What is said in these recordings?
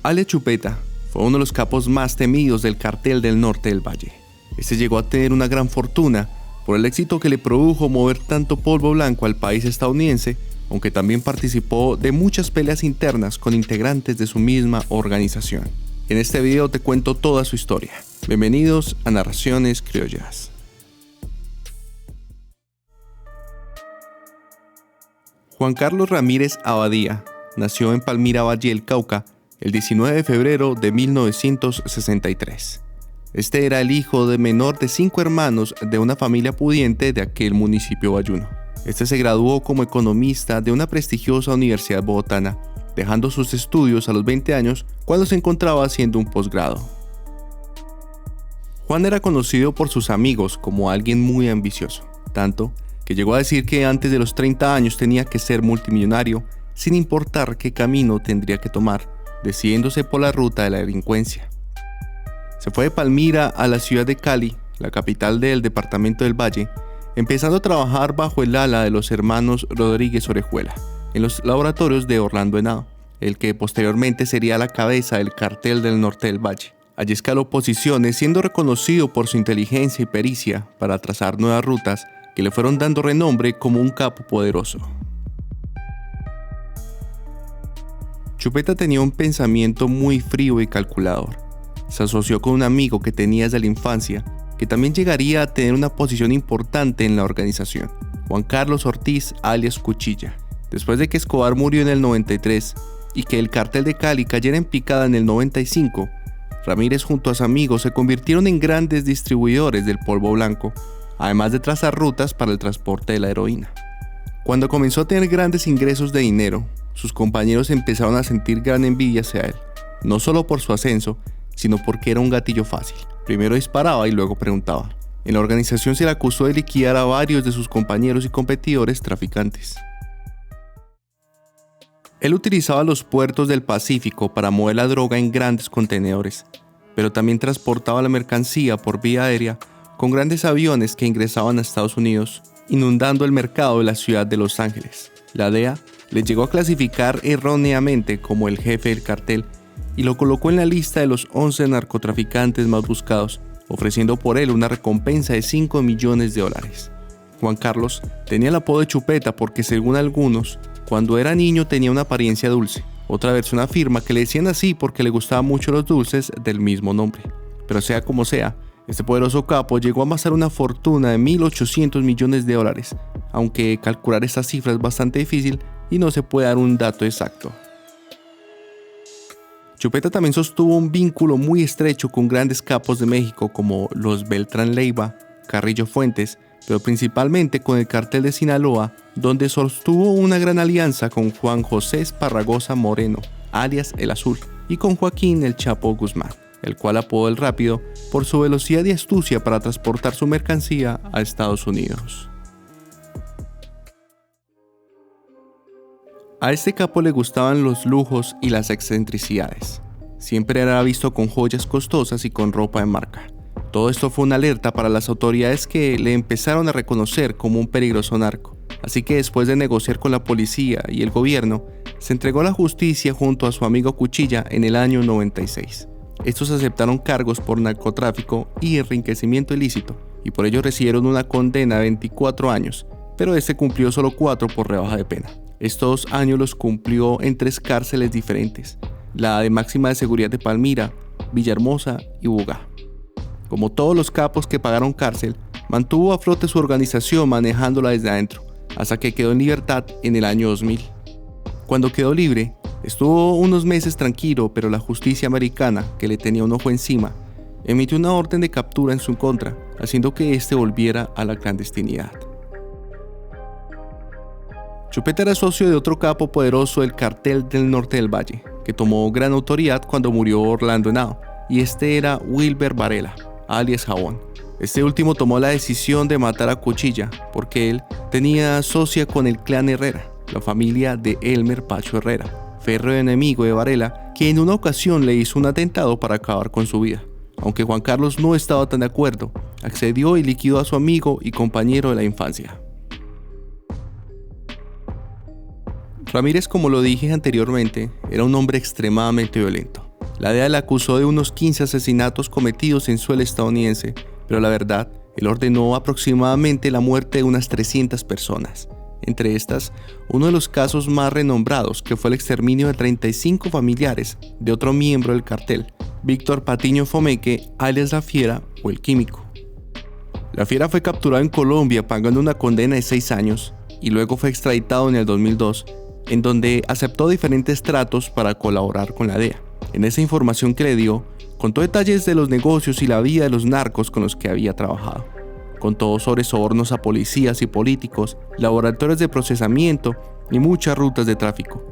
Alias Chupeta fue uno de los capos más temidos del cartel del Norte del Valle. Este llegó a tener una gran fortuna por el éxito que le produjo mover tanto polvo blanco al país estadounidense, aunque también participó de muchas peleas internas con integrantes de su misma organización. En este video te cuento toda su historia. Bienvenidos a Narraciones Criollas. Juan Carlos Ramírez Abadía nació en Palmira, Valle del Cauca, el 19 de febrero de 1963. Este era el hijo de menor de 5 hermanos de una familia pudiente de aquel municipio bayuno. Este se graduó como economista de una prestigiosa universidad bogotana, dejando sus estudios a los 20 años cuando se encontraba haciendo un posgrado. Juan era conocido por sus amigos como alguien muy ambicioso, tanto que llegó a decir que antes de los 30 años tenía que ser multimillonario sin importar qué camino tendría que tomar, decidiéndose por la ruta de la delincuencia. Se fue de Palmira a la ciudad de Cali, la capital del departamento del Valle, empezando a trabajar bajo el ala de los hermanos Rodríguez Orejuela, en los laboratorios de Orlando Henao, el que posteriormente sería la cabeza del cartel del Norte del Valle. Allí escaló posiciones, siendo reconocido por su inteligencia y pericia para trazar nuevas rutas que le fueron dando renombre como un capo poderoso. Chupeta tenía un pensamiento muy frío y calculador. Se asoció con un amigo que tenía desde la infancia, que también llegaría a tener una posición importante en la organización, Juan Carlos Ortiz alias Cuchilla. Después de que Escobar murió en el 93 y que el cartel de Cali cayera en picada en el 95, Ramírez junto a sus amigos se convirtieron en grandes distribuidores del polvo blanco, además de trazar rutas para el transporte de la heroína. Cuando comenzó a tener grandes ingresos de dinero, sus compañeros empezaron a sentir gran envidia hacia él, no solo por su ascenso, sino porque era un gatillo fácil. Primero disparaba y luego preguntaba. En la organización se le acusó de liquidar a varios de sus compañeros y competidores traficantes. Él utilizaba los puertos del Pacífico para mover la droga en grandes contenedores, pero también transportaba la mercancía por vía aérea con grandes aviones que ingresaban a Estados Unidos, inundando el mercado de la ciudad de Los Ángeles. La DEA le llegó a clasificar erróneamente como el jefe del cartel y lo colocó en la lista de los 11 narcotraficantes más buscados, ofreciendo por él una recompensa de $5 millones. Juan Carlos tenía el apodo de Chupeta porque, según algunos, cuando era niño tenía una apariencia dulce. Otra versión afirma que le decían así porque le gustaban mucho los dulces del mismo nombre. Pero sea como sea, este poderoso capo llegó a amasar una fortuna de $1.800 millones, aunque calcular esta cifra es bastante difícil y no se puede dar un dato exacto. Chupeta también sostuvo un vínculo muy estrecho con grandes capos de México como los Beltrán Leiva, Carrillo Fuentes, pero principalmente con el cartel de Sinaloa, donde sostuvo una gran alianza con Juan José Esparragosa Moreno, alias El Azul, y con Joaquín El Chapo Guzmán, el cual apodó El Rápido por su velocidad y astucia para transportar su mercancía a Estados Unidos. A este capo le gustaban los lujos y las excentricidades. Siempre era visto con joyas costosas y con ropa de marca. Todo esto fue una alerta para las autoridades que le empezaron a reconocer como un peligroso narco. Así que después de negociar con la policía y el gobierno, se entregó a la justicia junto a su amigo Cuchilla en el año 96. Estos aceptaron cargos por narcotráfico y enriquecimiento ilícito, y por ello recibieron una condena de 24 años, pero este cumplió solo 4 por rebaja de pena. Estos años los cumplió en 3 cárceles diferentes, la de máxima de seguridad de Palmira, Villahermosa y Bogotá. Como todos los capos que pagaron cárcel, mantuvo a flote su organización manejándola desde adentro, hasta que quedó en libertad en el año 2000. Cuando quedó libre, estuvo unos meses tranquilo, pero la justicia americana, que le tenía un ojo encima, emitió una orden de captura en su contra, haciendo que éste volviera a la clandestinidad. Chupeta era socio de otro capo poderoso del cartel del Norte del Valle, que tomó gran autoridad cuando murió Orlando Henao, y este era Wilber Varela, alias Jabón. Este último tomó la decisión de matar a Cuchilla, porque él tenía socia con el clan Herrera, la familia de Elmer Pacho Herrera, férreo enemigo de Varela, que en una ocasión le hizo un atentado para acabar con su vida. Aunque Juan Carlos no estaba tan de acuerdo, accedió y liquidó a su amigo y compañero de la infancia. Ramírez, como lo dije anteriormente, era un hombre extremadamente violento. La DEA le acusó de unos 15 asesinatos cometidos en suelo estadounidense, pero la verdad, él ordenó aproximadamente la muerte de unas 300 personas. Entre estas, uno de los casos más renombrados, que fue el exterminio de 35 familiares de otro miembro del cartel, Víctor Patiño Fomeque, alias La Fiera o El Químico. La Fiera fue capturado en Colombia pagando una condena de 6 años y luego fue extraditado en el 2002, en donde aceptó diferentes tratos para colaborar con la DEA. En esa información que le dio, contó detalles de los negocios y la vida de los narcos con los que había trabajado. Contó sobre sobornos a policías y políticos, laboratorios de procesamiento y muchas rutas de tráfico.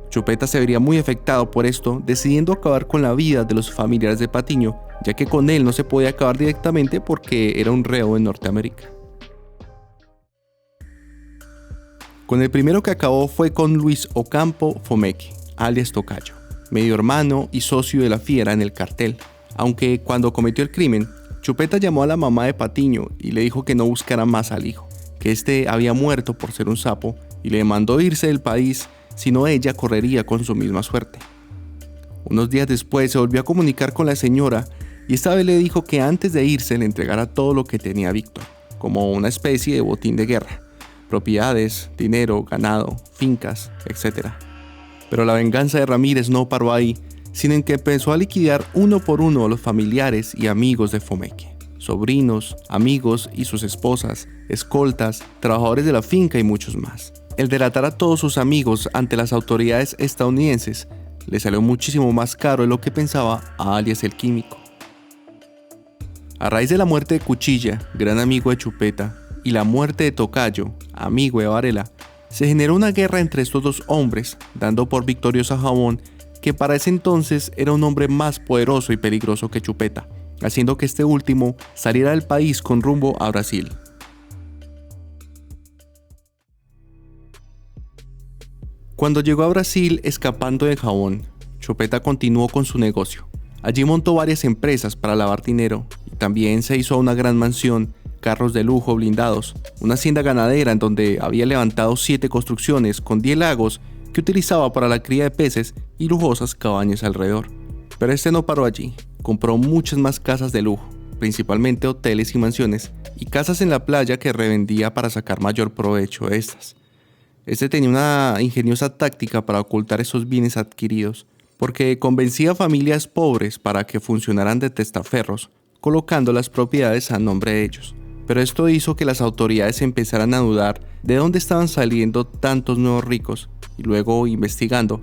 Chupeta se vería muy afectado por esto, decidiendo acabar con la vida de los familiares de Patiño, ya que con él no se podía acabar directamente porque era un reo en Norteamérica. Con el primero que acabó fue con Luis Ocampo Fomeque, alias Tocayo, medio hermano y socio de La Fiera en el cartel, aunque cuando cometió el crimen, Chupeta llamó a la mamá de Patiño y le dijo que no buscara más al hijo, que este había muerto por ser un sapo y le mandó irse del país, si no ella correría con su misma suerte. Unos días después se volvió a comunicar con la señora y esta vez le dijo que antes de irse le entregara todo lo que tenía Víctor, como una especie de botín de guerra, propiedades, dinero, ganado, fincas, etc. Pero la venganza de Ramírez no paró ahí, sino en que empezó a liquidar uno por uno a los familiares y amigos de Fomeque, sobrinos, amigos y sus esposas, escoltas, trabajadores de la finca y muchos más. El delatar a todos sus amigos ante las autoridades estadounidenses le salió muchísimo más caro de lo que pensaba a alias El Químico. A raíz de la muerte de Cuchilla, gran amigo de Chupeta, y la muerte de Tocayo, amigo de Varela, se generó una guerra entre estos dos hombres, dando por victorioso a Jabón, que para ese entonces era un hombre más poderoso y peligroso que Chupeta, haciendo que este último saliera del país con rumbo a Brasil. Cuando llegó a Brasil escapando de Jabón, Chupeta continuó con su negocio. Allí montó varias empresas para lavar dinero y también se hizo una gran mansión, carros de lujo blindados, una hacienda ganadera en donde había levantado 7 construcciones con 10 lagos que utilizaba para la cría de peces y lujosas cabañas alrededor. Pero este no paró allí, compró muchas más casas de lujo, principalmente hoteles y mansiones, y casas en la playa que revendía para sacar mayor provecho de estas. Este tenía una ingeniosa táctica para ocultar esos bienes adquiridos, porque convencía a familias pobres para que funcionaran de testaferros, colocando las propiedades a nombre de ellos. Pero esto hizo que las autoridades empezaran a dudar de dónde estaban saliendo tantos nuevos ricos, y luego investigando,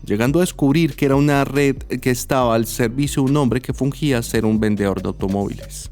llegando a descubrir que era una red que estaba al servicio de un hombre que fungía ser un vendedor de automóviles.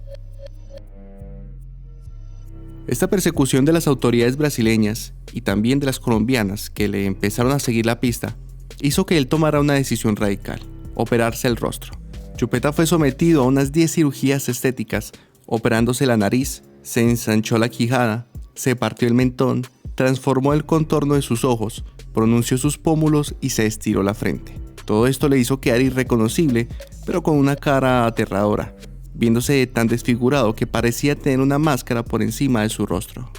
Esta persecución de las autoridades brasileñas y también de las colombianas que le empezaron a seguir la pista hizo que él tomara una decisión radical: operarse el rostro. Chupeta fue sometido a unas 10 cirugías estéticas, operándose la nariz, se ensanchó la quijada, se partió el mentón, transformó el contorno de sus ojos, pronunció sus pómulos y se estiró la frente. Todo esto le hizo quedar irreconocible, pero con una cara aterradora, viéndose tan desfigurado que parecía tener una máscara por encima de su rostro.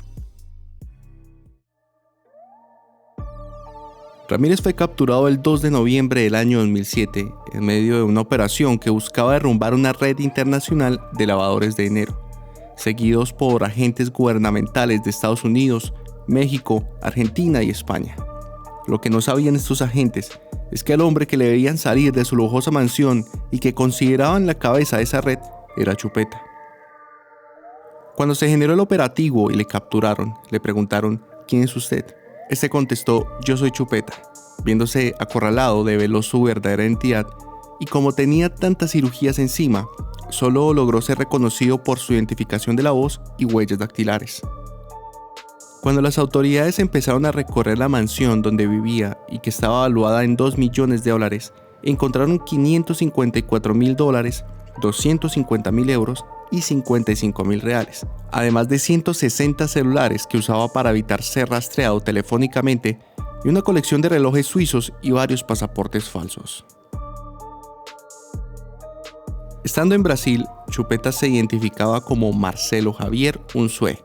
Ramírez fue capturado el 2 de noviembre del año 2007 en medio de una operación que buscaba derrumbar una red internacional de lavadores de dinero, seguidos por agentes gubernamentales de Estados Unidos, México, Argentina y España. Lo que no sabían estos agentes es que el hombre que le veían salir de su lujosa mansión y que consideraban la cabeza de esa red era Chupeta. Cuando se generó el operativo y le capturaron, le preguntaron: ¿quién es usted? Este contestó: yo soy Chupeta, viéndose acorralado develó su verdadera identidad y como tenía tantas cirugías encima, solo logró ser reconocido por su identificación de la voz y huellas dactilares. Cuando las autoridades empezaron a recorrer la mansión donde vivía y que estaba valuada en $2 millones, encontraron $554,000, 250,000 euros y 55,000 reales, además de 160 celulares que usaba para evitar ser rastreado telefónicamente y una colección de relojes suizos y varios pasaportes falsos. Estando en Brasil, Chupeta se identificaba como Marcelo Javier Unzué,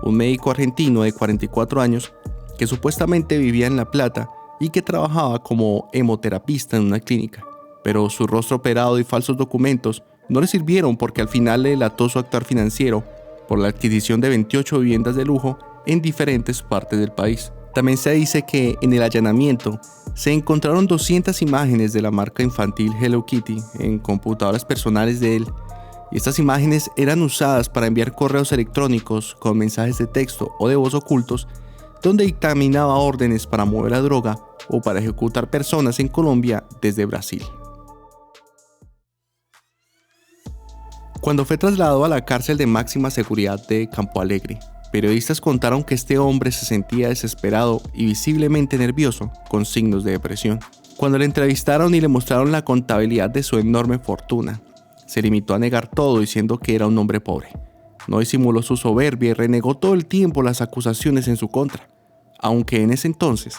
un médico argentino de 44 años que supuestamente vivía en La Plata y que trabajaba como hemoterapista en una clínica, pero su rostro operado y falsos documentos no le sirvieron porque al final le delató su actuar financiero por la adquisición de 28 viviendas de lujo en diferentes partes del país. También se dice que en el allanamiento se encontraron 200 imágenes de la marca infantil Hello Kitty en computadoras personales de él, y estas imágenes eran usadas para enviar correos electrónicos con mensajes de texto o de voz ocultos donde dictaminaba órdenes para mover la droga o para ejecutar personas en Colombia desde Brasil. Cuando fue trasladado a la cárcel de máxima seguridad de Campo Alegre, periodistas contaron que este hombre se sentía desesperado y visiblemente nervioso, con signos de depresión. Cuando le entrevistaron y le mostraron la contabilidad de su enorme fortuna, se limitó a negar todo diciendo que era un hombre pobre. No disimuló su soberbia y renegó todo el tiempo las acusaciones en su contra, aunque en ese entonces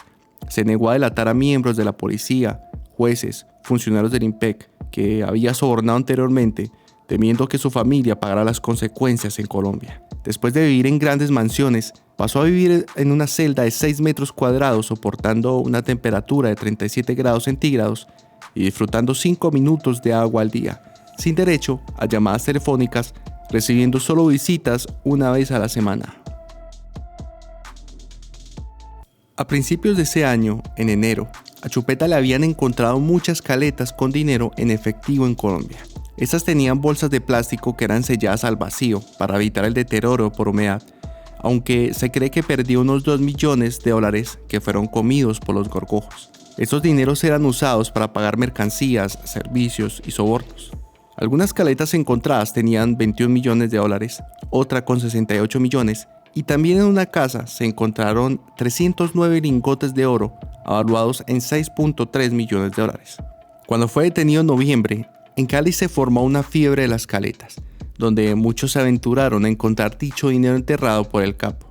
se negó a delatar a miembros de la policía, jueces, funcionarios del IMPEC que había sobornado anteriormente, temiendo que su familia pagara las consecuencias en Colombia. Después de vivir en grandes mansiones, pasó a vivir en una celda de 6 metros cuadrados soportando una temperatura de 37 grados centígrados y disfrutando 5 minutos de agua al día, sin derecho a llamadas telefónicas, recibiendo solo visitas una vez a la semana. A principios de ese año, en enero, a Chupeta le habían encontrado muchas caletas con dinero en efectivo en Colombia. Estas tenían bolsas de plástico que eran selladas al vacío para evitar el deterioro por humedad, aunque se cree que perdió unos $2 millones que fueron comidos por los gorgojos. Estos dineros eran usados para pagar mercancías, servicios y sobornos. Algunas caletas encontradas tenían $21 millones, otra con 68 millones, y también en una casa se encontraron 309 lingotes de oro, evaluados en $6.3 millones. Cuando fue detenido en noviembre, en Cali se formó una fiebre de las caletas, donde muchos se aventuraron a encontrar dicho dinero enterrado por el capo.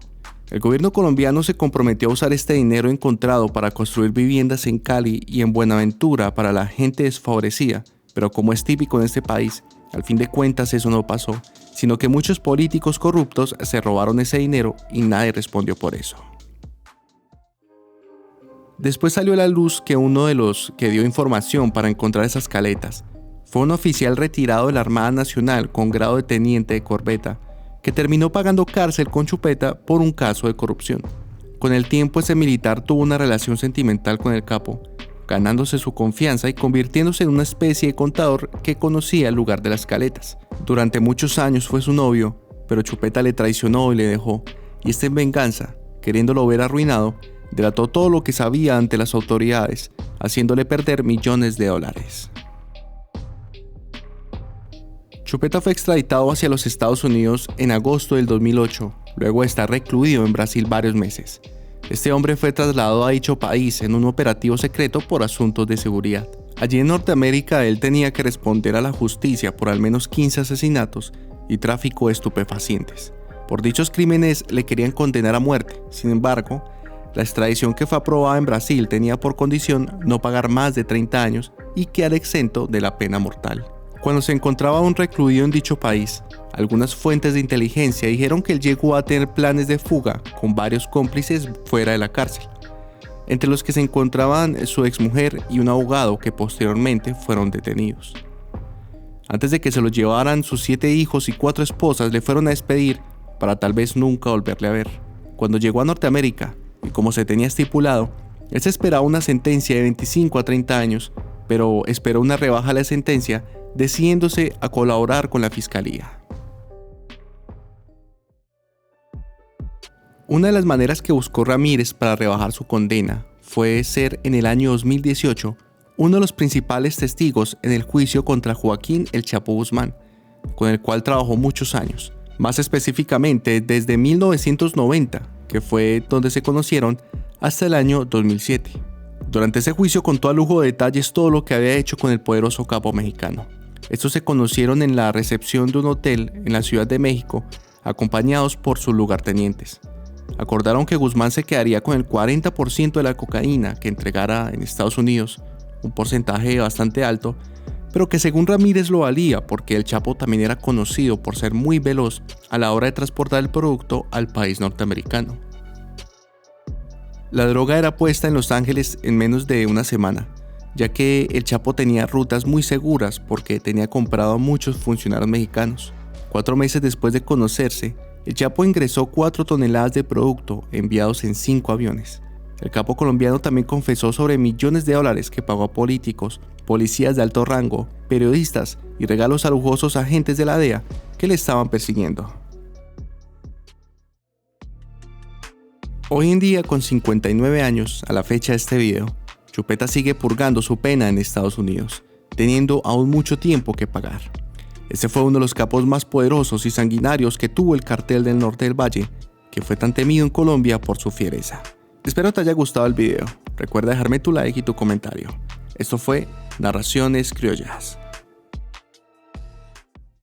El gobierno colombiano se comprometió a usar este dinero encontrado para construir viviendas en Cali y en Buenaventura para la gente desfavorecida, pero como es típico en este país, al fin de cuentas eso no pasó, sino que muchos políticos corruptos se robaron ese dinero y nadie respondió por eso. Después salió a la luz que uno de los que dio información para encontrar esas caletas fue un oficial retirado de la Armada Nacional con grado de teniente de corbeta, que terminó pagando cárcel con Chupeta por un caso de corrupción. Con el tiempo ese militar tuvo una relación sentimental con el capo, ganándose su confianza y convirtiéndose en una especie de contador que conocía el lugar de las caletas. Durante muchos años fue su novio, pero Chupeta le traicionó y le dejó, y en venganza, queriéndolo ver arruinado, delató todo lo que sabía ante las autoridades, haciéndole perder $millones. Chupeta fue extraditado hacia los Estados Unidos en agosto del 2008, luego de estar recluido en Brasil varios meses. Este hombre fue trasladado a dicho país en un operativo secreto por asuntos de seguridad. Allí en Norteamérica él tenía que responder a la justicia por al menos 15 asesinatos y tráfico de estupefacientes. Por dichos crímenes le querían condenar a muerte. Sin embargo, la extradición que fue aprobada en Brasil tenía por condición no pagar más de 30 años y quedar exento de la pena mortal. Cuando se encontraba aún recluido en dicho país, algunas fuentes de inteligencia dijeron que él llegó a tener planes de fuga con varios cómplices fuera de la cárcel, entre los que se encontraban su exmujer y un abogado que posteriormente fueron detenidos. Antes de que se los llevaran, sus 7 hijos y 4 esposas le fueron a despedir para tal vez nunca volverle a ver. Cuando llegó a Norteamérica, y como se tenía estipulado, él se esperaba una sentencia de 25 a 30 años, pero esperó una rebaja a la sentencia, decidiéndose a colaborar con la fiscalía. Una de las maneras que buscó Ramírez para rebajar su condena fue ser en el año 2018 uno de los principales testigos en el juicio contra Joaquín El Chapo Guzmán, con el cual trabajó muchos años, más específicamente desde 1990, que fue donde se conocieron, hasta el año 2007. Durante ese juicio contó a lujo de detalles todo lo que había hecho con el poderoso capo mexicano. Estos se conocieron en la recepción de un hotel en la Ciudad de México, acompañados por sus lugartenientes. Acordaron que Guzmán se quedaría con el 40% de la cocaína que entregara en Estados Unidos, un porcentaje bastante alto, pero que según Ramírez lo valía porque el Chapo también era conocido por ser muy veloz a la hora de transportar el producto al país norteamericano. La droga era puesta en Los Ángeles en menos de una semana, ya que el Chapo tenía rutas muy seguras porque tenía comprado a muchos funcionarios mexicanos. 4 meses después de conocerse, el Chapo ingresó 4 toneladas de producto enviados en 5 aviones. El capo colombiano también confesó sobre millones de dólares que pagó a políticos, policías de alto rango, periodistas y regalos a lujosos agentes de la DEA que le estaban persiguiendo. Hoy en día, con 59 años a la fecha de este video, Chupeta sigue purgando su pena en Estados Unidos, teniendo aún mucho tiempo que pagar. Este fue uno de los capos más poderosos y sanguinarios que tuvo el cartel del Norte del Valle, que fue tan temido en Colombia por su fiereza. Espero te haya gustado el video. Recuerda dejarme tu like y tu comentario. Esto fue Narraciones Criollas.